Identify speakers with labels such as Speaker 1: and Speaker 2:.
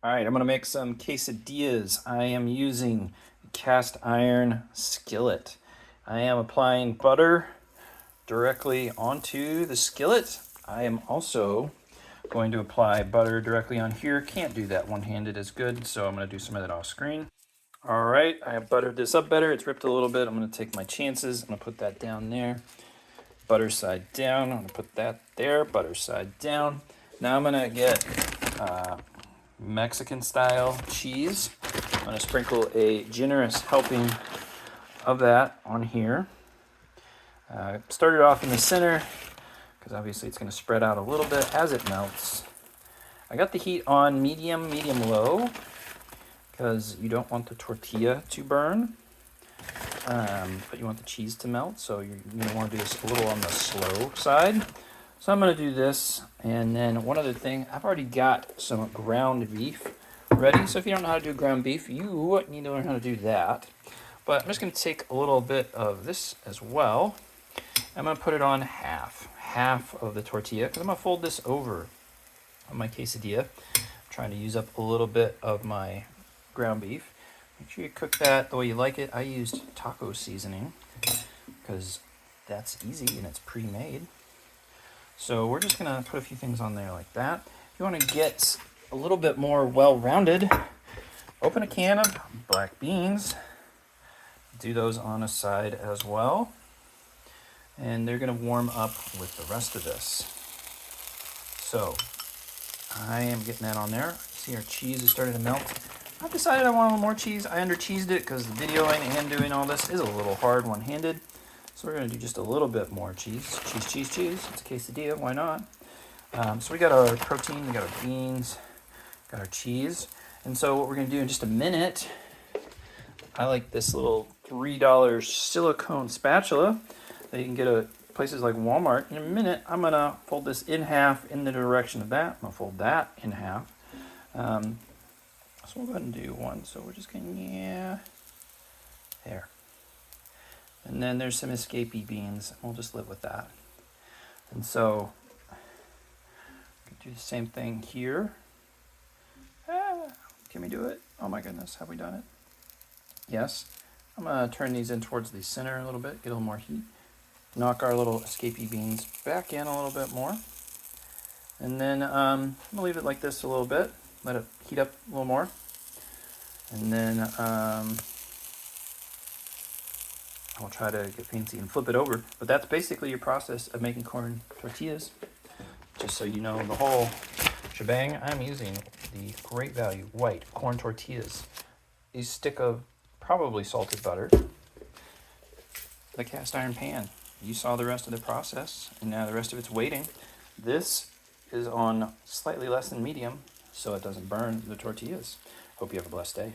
Speaker 1: All right, I'm gonna make some quesadillas. I am using a cast iron skillet. I am applying butter directly onto the skillet. I am also going to apply butter directly on here. Can't do that one-handed as good, so I'm gonna do some of that off screen. All right, I have buttered this up better. It's ripped a little bit. I'm gonna take my chances. I'm gonna put that down there. Butter side down. I'm gonna put that there. Butter side down. Now I'm gonna get Mexican style cheese. I'm going to sprinkle a generous helping of that on here. Started off in the center because obviously it's going to spread out a little bit as it melts. I got the heat on medium low because you don't want the tortilla to burn, but you want the cheese to melt, so you're going to want to do this a little on the slow side. So I'm going to do this, and then one other thing, I've already got some ground beef ready. So if you don't know how to do ground beef, you need to learn how to do that. But I'm just going to take a little bit of this as well. I'm going to put it on half of the tortilla, because I'm going to fold this over on my quesadilla. I'm trying to use up a little bit of my ground beef. Make sure you cook that the way you like it. I used taco seasoning because that's easy and it's pre-made. So we're just gonna put a few things on there like that. If you want to get a little bit more well-rounded, open a can of black beans. Do those on a side as well. And they're gonna warm up with the rest of this. So I am getting that on there. See our cheese is starting to melt. I've decided I want a little more cheese. I under-cheesed it because the videoing and doing all this is a little hard one-handed. So we're going to do just a little bit more cheese. Cheese. It's a quesadilla. Why not? So we got our protein, we got our beans, got our cheese. And so what we're going to do in just a minute, I like this little $3 silicone spatula that you can get at places like Walmart. In a minute, I'm going to fold this in half in the direction of that. I'm going to fold that in half. So we'll go ahead and do one. So we're just going to, there. And then there's some escapee beans. We'll just live with that. And so, do the same thing here. Can we do it? Oh my goodness, have we done it? Yes. I'm going to turn these in towards the center a little bit, get a little more heat. Knock our little escapee beans back in a little bit more. And then I'm going to leave it like this a little bit. Let it heat up a little more. And then I'll try to get fancy and flip it over. But that's basically your process of making corn tortillas. Just so you know the whole shebang, I'm using the Great Value white corn tortillas. A stick of probably salted butter. The cast iron pan. You saw the rest of the process, and now the rest of it's waiting. This is on slightly less than medium, so it doesn't burn the tortillas. Hope you have a blessed day.